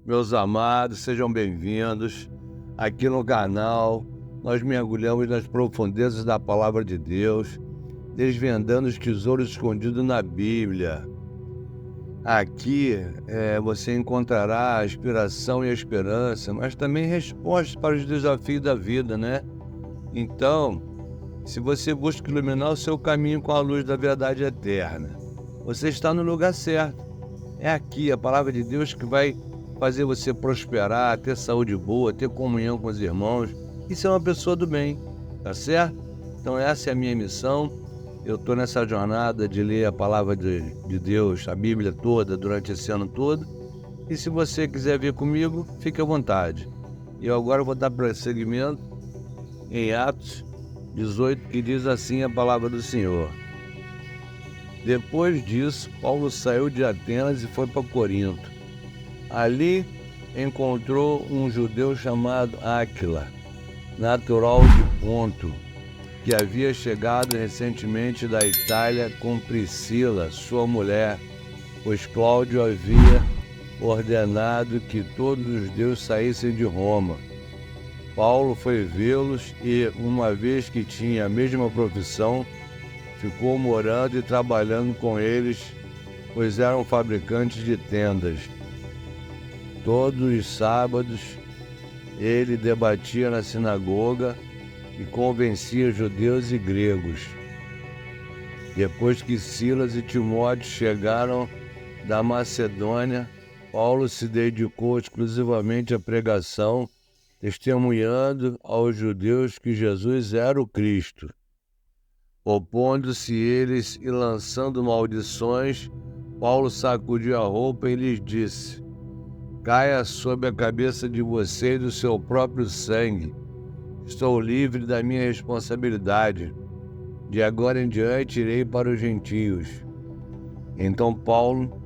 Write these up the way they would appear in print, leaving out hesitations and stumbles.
Meus amados, sejam bem-vindos. Aqui no canal, nós mergulhamos nas profundezas da Palavra de Deus, desvendando os tesouros escondidos na Bíblia. Aqui você encontrará a inspiração e a esperança, mas também respostas para os desafios da vida, né? Então, se você busca iluminar o seu caminho com a luz da verdade eterna, você está no lugar certo. É aqui a Palavra de Deus que vai fazer você prosperar, ter saúde boa, ter comunhão com os irmãos e ser uma pessoa do bem, tá certo? Então essa é a minha missão. Eu estou nessa jornada de ler a Palavra de Deus, a Bíblia toda, durante esse ano todo. E se você quiser vir comigo, fique à vontade. E eu agora vou dar prosseguimento em Atos 18, que diz assim a Palavra do Senhor. Depois disso, Paulo saiu de Atenas e foi para Corinto. Ali encontrou um judeu chamado Áquila, natural de Ponto, que havia chegado recentemente da Itália com Priscila, sua mulher, pois Cláudio havia ordenado que todos os judeus saíssem de Roma. Paulo foi vê-los e, uma vez que tinha a mesma profissão, ficou morando e trabalhando com eles, pois eram fabricantes de tendas. Todos os sábados, ele debatia na sinagoga e convencia judeus e gregos. Depois que Silas e Timóteo chegaram da Macedônia, Paulo se dedicou exclusivamente à pregação, testemunhando aos judeus que Jesus era o Cristo. Opondo-se eles e lançando maldições, Paulo sacudiu a roupa e lhes disse: caia sobre a cabeça de vocês o seu próprio sangue. Estou livre da minha responsabilidade. De agora em diante irei para os gentios. Então Paulo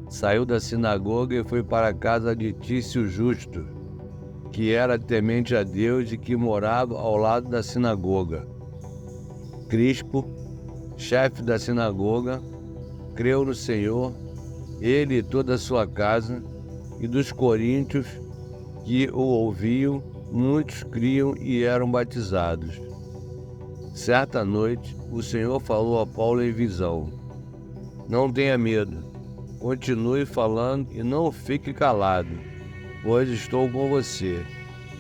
saiu da sinagoga e foi para a casa de Tício Justo, que era temente a Deus e que morava ao lado da sinagoga. Crispo, chefe da sinagoga, creu no Senhor, ele e toda a sua casa, e dos coríntios que o ouviam, muitos criam e eram batizados. Certa noite, o Senhor falou a Paulo em visão: não tenha medo, continue falando e não fique calado, pois estou com você,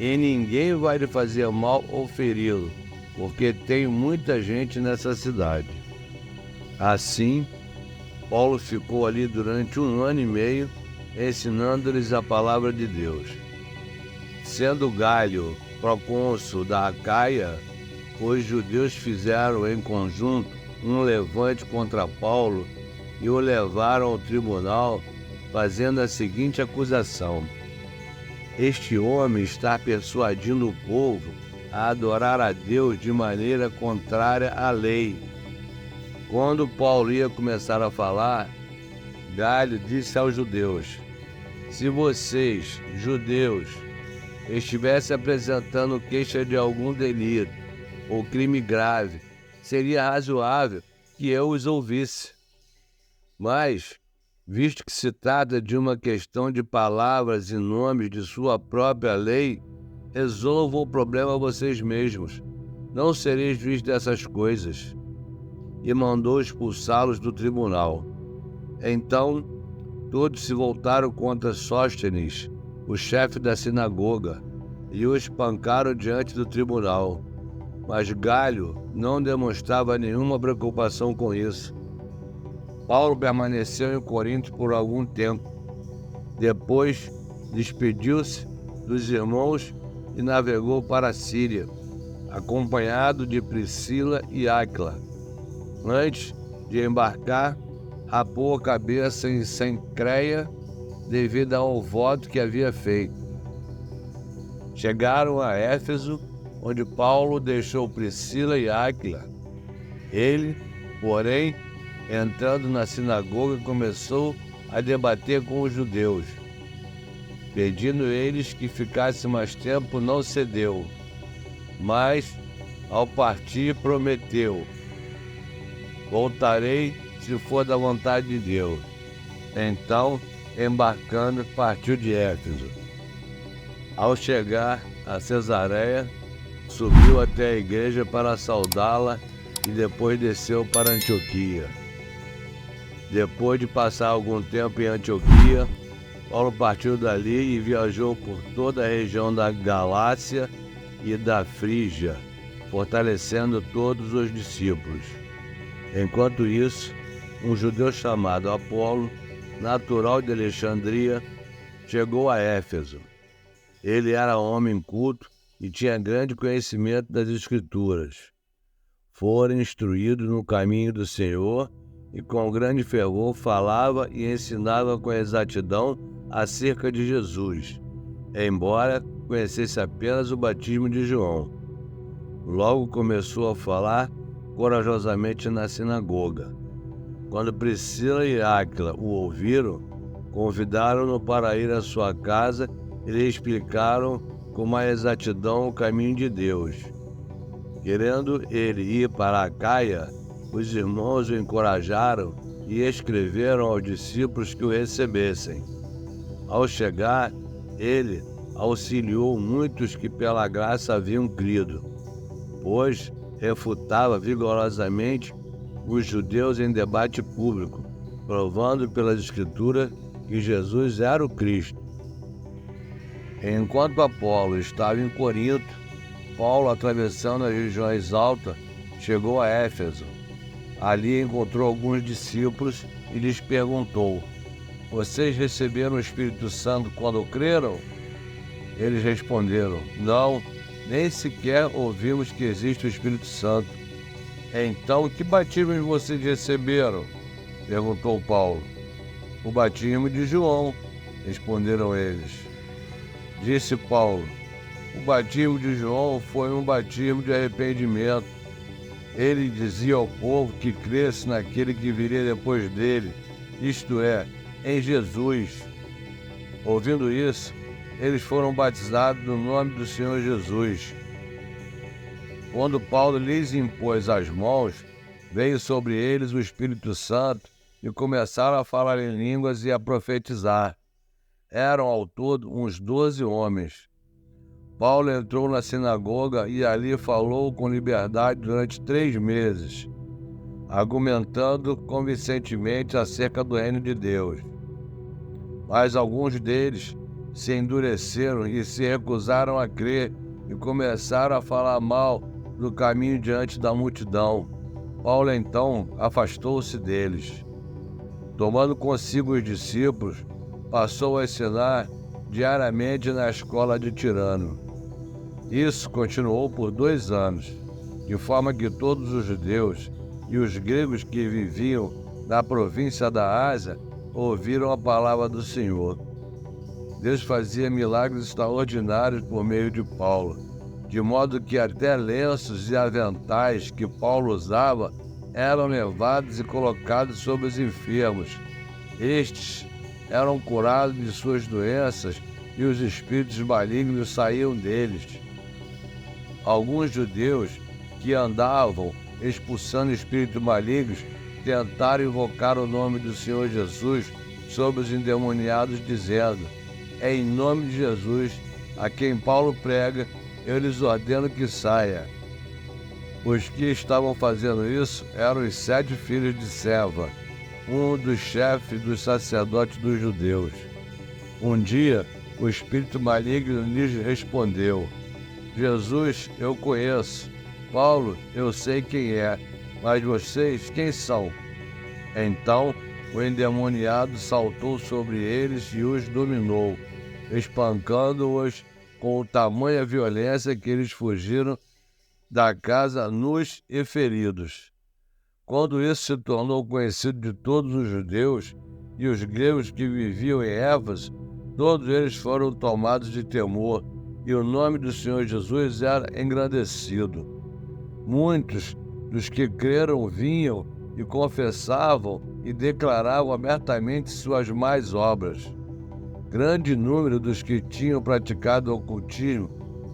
e ninguém vai lhe fazer mal ou feri-lo, porque tem muita gente nessa cidade. Assim, Paulo ficou ali durante 1 ano e meio, ensinando-lhes a palavra de Deus. Sendo Galho procônsul da Acaia, os judeus fizeram em conjunto um levante contra Paulo e o levaram ao tribunal, fazendo a seguinte acusação: este homem está persuadindo o povo a adorar a Deus de maneira contrária à lei. Quando Paulo ia começar a falar, Galho disse aos judeus: se vocês, judeus, estivessem apresentando queixa de algum delito ou crime grave, seria razoável que eu os ouvisse. Mas, visto que se trata de uma questão de palavras e nomes de sua própria lei, resolvam o problema vocês mesmos. Não serei juiz dessas coisas. E mandou expulsá-los do tribunal. Então, todos se voltaram contra Sóstenes, o chefe da sinagoga, e o espancaram diante do tribunal. Mas Galho não demonstrava nenhuma preocupação com isso. Paulo permaneceu em Corinto por algum tempo. Depois, despediu-se dos irmãos e navegou para a Síria, acompanhado de Priscila e Áquila. Antes de embarcar, rapou a cabeça em Cencreia devido ao voto que havia feito. Chegaram a Éfeso, onde Paulo deixou Priscila e Áquila. Ele, porém, entrando na sinagoga, começou a debater com os judeus. Pedindo eles que ficasse mais tempo, não cedeu, mas, ao partir, prometeu: voltarei se for da vontade de Deus. Então, embarcando, partiu de Éfeso. Ao chegar a Cesareia, subiu até a igreja para saudá-la e depois desceu para Antioquia. Depois de passar algum tempo em Antioquia, Paulo partiu dali e viajou por toda a região da Galácia e da Frígia, fortalecendo todos os discípulos. Enquanto isso, um judeu chamado Apolo, natural de Alexandria, chegou a Éfeso. Ele era homem culto e tinha grande conhecimento das Escrituras. Fora instruído no caminho do Senhor e com grande fervor falava e ensinava com exatidão acerca de Jesus, embora conhecesse apenas o batismo de João. Logo começou a falar corajosamente na sinagoga. Quando Priscila e Áquila o ouviram, convidaram-no para ir à sua casa e lhe explicaram com mais exatidão o caminho de Deus. Querendo ele ir para a Acaia, os irmãos o encorajaram e escreveram aos discípulos que o recebessem. Ao chegar, ele auxiliou muitos que pela graça haviam crido, pois refutava vigorosamente os judeus em debate público, provando pelas Escrituras que Jesus era o Cristo. Enquanto Apolo estava em Corinto, Paulo, atravessando as regiões altas, chegou a Éfeso. Ali encontrou alguns discípulos e lhes perguntou: "Vocês receberam o Espírito Santo quando creram?" Eles responderam: "Não, nem sequer ouvimos que existe o Espírito Santo." "Então, que batismo vocês receberam?" perguntou Paulo. "O batismo de João", responderam eles. Disse Paulo: "O batismo de João foi um batismo de arrependimento. Ele dizia ao povo que cresce naquele que viria depois dele, isto é, em Jesus." Ouvindo isso, eles foram batizados no nome do Senhor Jesus. Quando Paulo lhes impôs as mãos, veio sobre eles o Espírito Santo e começaram a falar em línguas e a profetizar. Eram ao todo uns 12 homens. Paulo entrou na sinagoga e ali falou com liberdade durante 3 meses, argumentando convincentemente acerca do reino de Deus. Mas alguns deles se endureceram e se recusaram a crer e começaram a falar mal do caminho diante da multidão. Paulo então afastou-se deles. Tomando consigo os discípulos, passou a ensinar diariamente na escola de Tirano. Isso continuou por 2 anos, de forma que todos os judeus e os gregos que viviam na província da Ásia ouviram a palavra do Senhor. Deus fazia milagres extraordinários por meio de Paulo, de modo que até lenços e aventais que Paulo usava eram levados e colocados sobre os enfermos. Estes eram curados de suas doenças e os espíritos malignos saíam deles. Alguns judeus que andavam expulsando espíritos malignos tentaram invocar o nome do Senhor Jesus sobre os endemoniados, dizendo: "Em nome de Jesus, a quem Paulo prega, eu lhes ordeno que saia." Os que estavam fazendo isso eram os 7 filhos de Seva, um dos chefes dos sacerdotes dos judeus. Um dia, o espírito maligno lhes respondeu: "Jesus eu conheço, Paulo eu sei quem é, mas vocês quem são?" Então o endemoniado saltou sobre eles e os dominou, espancando-os com tamanha violência que eles fugiram da casa nus e feridos. Quando isso se tornou conhecido de todos os judeus e os gregos que viviam em Éfeso, todos eles foram tomados de temor, e o nome do Senhor Jesus era engrandecido. Muitos dos que creram vinham e confessavam e declaravam abertamente suas más obras. Grande número dos que tinham praticado o ocultismo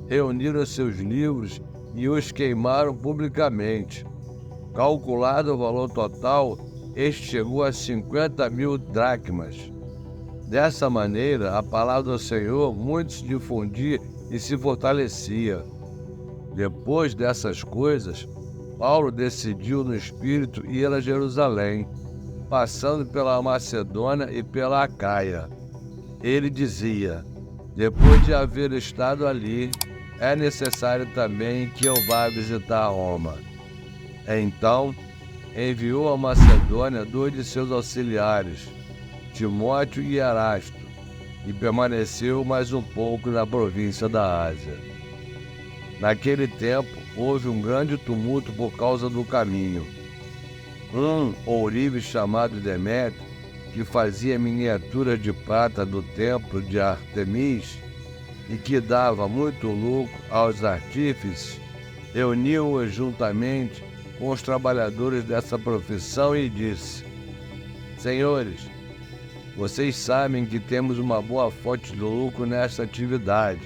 reuniram seus livros e os queimaram publicamente. Calculado o valor total, este chegou a 50.000 dracmas. Dessa maneira, a palavra do Senhor muito se difundia e se fortalecia. Depois dessas coisas, Paulo decidiu no Espírito ir a Jerusalém, passando pela Macedônia e pela Acaia. Ele dizia: depois de haver estado ali, é necessário também que eu vá visitar Roma. Então, enviou a Macedônia 2 de seus auxiliares, Timóteo e Erasto, e permaneceu mais um pouco na província da Ásia. Naquele tempo, houve um grande tumulto por causa do caminho. Um ourive chamado Demétrio, que fazia miniaturas de prata do templo de Artemis e que dava muito lucro aos artífices, reuniu-os juntamente com os trabalhadores dessa profissão e disse: Senhores, vocês sabem que temos uma boa fonte de lucro nesta atividade,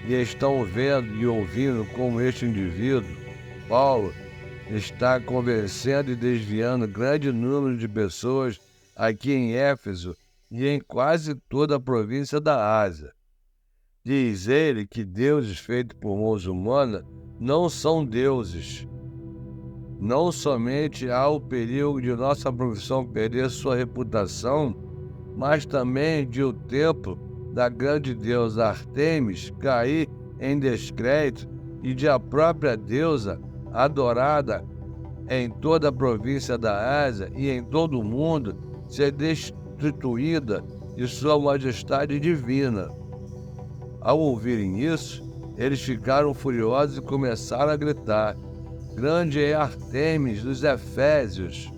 e estão vendo e ouvindo como este indivíduo, Paulo, está convencendo e desviando grande número de pessoas aqui em Éfeso e em quase toda a província da Ásia. Diz ele que deuses feitos por mãos humanas não são deuses. Não somente há o perigo de nossa profissão perder sua reputação, mas também de o templo da grande deusa Artemis cair em descrédito e de a própria deusa adorada em toda a província da Ásia e em todo o mundo ser destituída de sua majestade divina. Ao ouvirem isso, eles ficaram furiosos e começaram a gritar: grande é Artemis dos Efésios!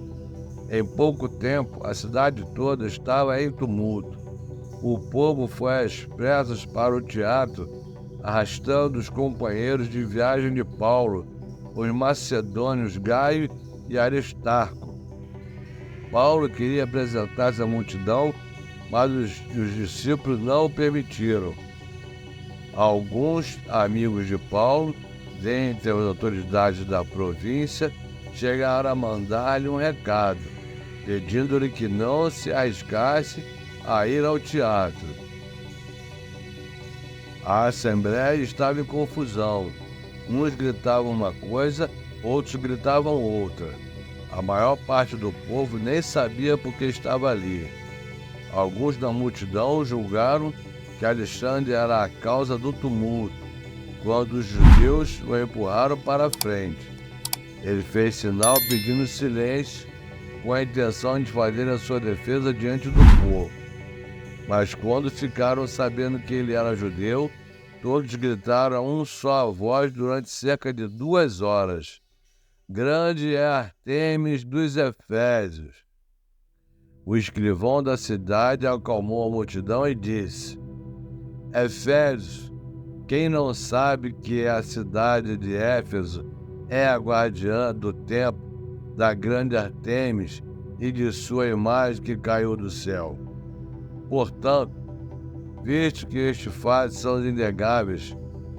Em pouco tempo, a cidade toda estava em tumulto. O povo foi às pressas para o teatro, arrastando os companheiros de viagem de Paulo, os macedônios Gaio e Aristarco. Paulo queria apresentar-se à multidão, mas os discípulos não o permitiram. Alguns amigos de Paulo, dentre as autoridades da província, chegaram a mandar-lhe um recado, pedindo-lhe que não se arriscasse a ir ao teatro. A assembleia estava em confusão. Uns gritavam uma coisa, outros gritavam outra. A maior parte do povo nem sabia por que estava ali. Alguns da multidão julgaram que Alexandre era a causa do tumulto, quando os judeus o empurraram para a frente. Ele fez sinal pedindo silêncio, com a intenção de fazer a sua defesa diante do povo. Mas quando ficaram sabendo que ele era judeu, todos gritaram a uma só voz durante cerca de 2 horas: grande é Artemis dos Efésios! O escrivão da cidade acalmou a multidão e disse: Efésios, quem não sabe que a cidade de Éfeso é a guardiã do templo da grande Artemis e de sua imagem que caiu do céu? Portanto, visto que estes fatos são inegáveis,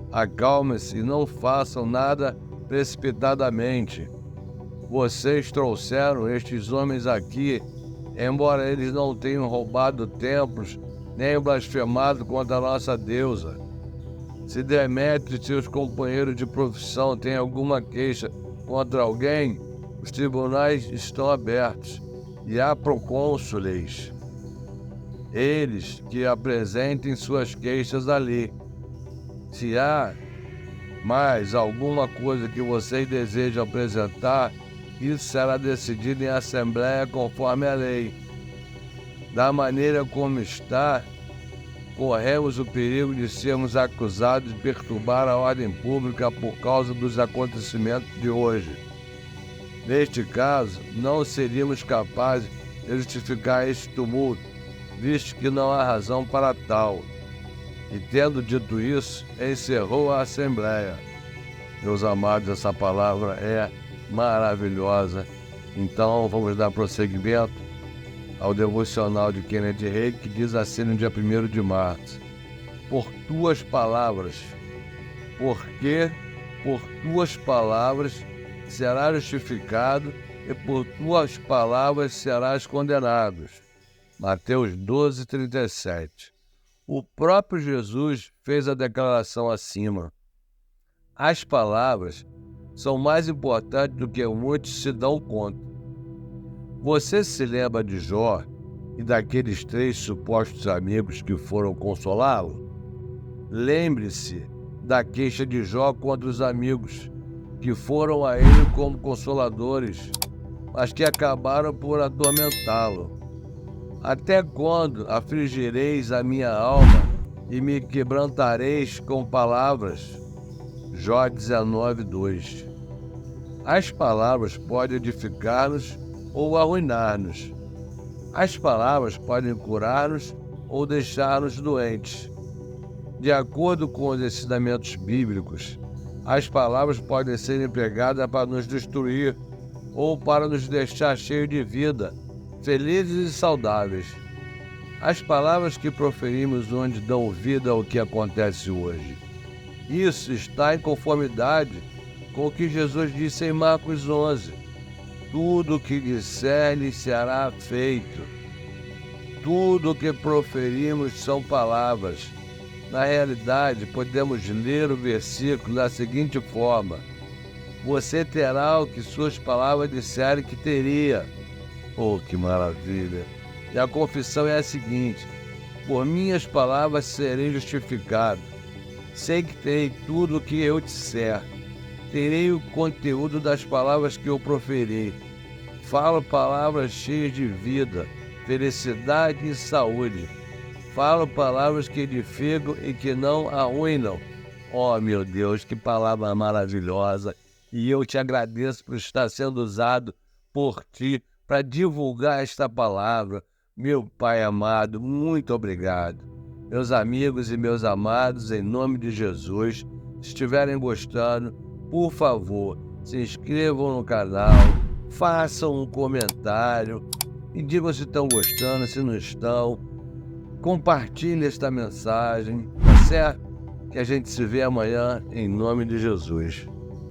acalmem-se e não façam nada precipitadamente. Vocês trouxeram estes homens aqui, embora eles não tenham roubado templos nem blasfemado contra a nossa deusa. Se Demétrio e seus companheiros de profissão têm alguma queixa contra alguém, os tribunais estão abertos e há procônsules. Eles que apresentem suas queixas ali. Se há mais alguma coisa que vocês desejam apresentar, isso será decidido em assembleia conforme a lei. Da maneira como está, corremos o perigo de sermos acusados de perturbar a ordem pública por causa dos acontecimentos de hoje. Neste caso, não seríamos capazes de justificar este tumulto, visto que não há razão para tal. E tendo dito isso, encerrou a assembleia. Meus amados, essa palavra é maravilhosa. Então vamos dar prosseguimento ao devocional de Kenneth Reig, que diz assim no dia 1º de março: por tuas palavras, porque por tuas palavras serás justificado e por tuas palavras serás condenado. Mateus 12:37. O próprio Jesus fez a declaração acima. As palavras são mais importantes do que muitos se dão conta. Você se lembra de Jó e daqueles 3 supostos amigos que foram consolá-lo? Lembre-se da queixa de Jó contra os amigos, que foram a ele como consoladores, mas que acabaram por atormentá-lo. Até quando afligireis a minha alma e me quebrantareis com palavras? Jó 19:2. As palavras podem edificar-nos ou arruinar-nos. As palavras podem curar-nos ou deixar-nos doentes. De acordo com os ensinamentos bíblicos, as palavras podem ser empregadas para nos destruir ou para nos deixar cheios de vida, felizes e saudáveis. As palavras que proferimos onde dão vida ao que acontece hoje. Isso está em conformidade com o que Jesus disse em Marcos 11. Tudo o que disser lhe será feito. Tudo o que proferimos são palavras. Na realidade, podemos ler o versículo da seguinte forma: você terá o que suas palavras disserem que teria. Oh, que maravilha! E a confissão é a seguinte: por minhas palavras serei justificado. Sei que terei tudo o que eu disser. Terei o conteúdo das palavras que eu proferi. Falo palavras cheias de vida, felicidade e saúde. Falo palavras que edificam e que não arruinam. Oh, meu Deus, que palavra maravilhosa! E eu te agradeço por estar sendo usado por ti para divulgar esta palavra. Meu Pai amado, muito obrigado. Meus amigos e meus amados, em nome de Jesus, se estiverem gostando, por favor, se inscrevam no canal, façam um comentário e digam se estão gostando, se não estão. Compartilhe esta mensagem, tá certo? Que a gente se vê amanhã, em nome de Jesus.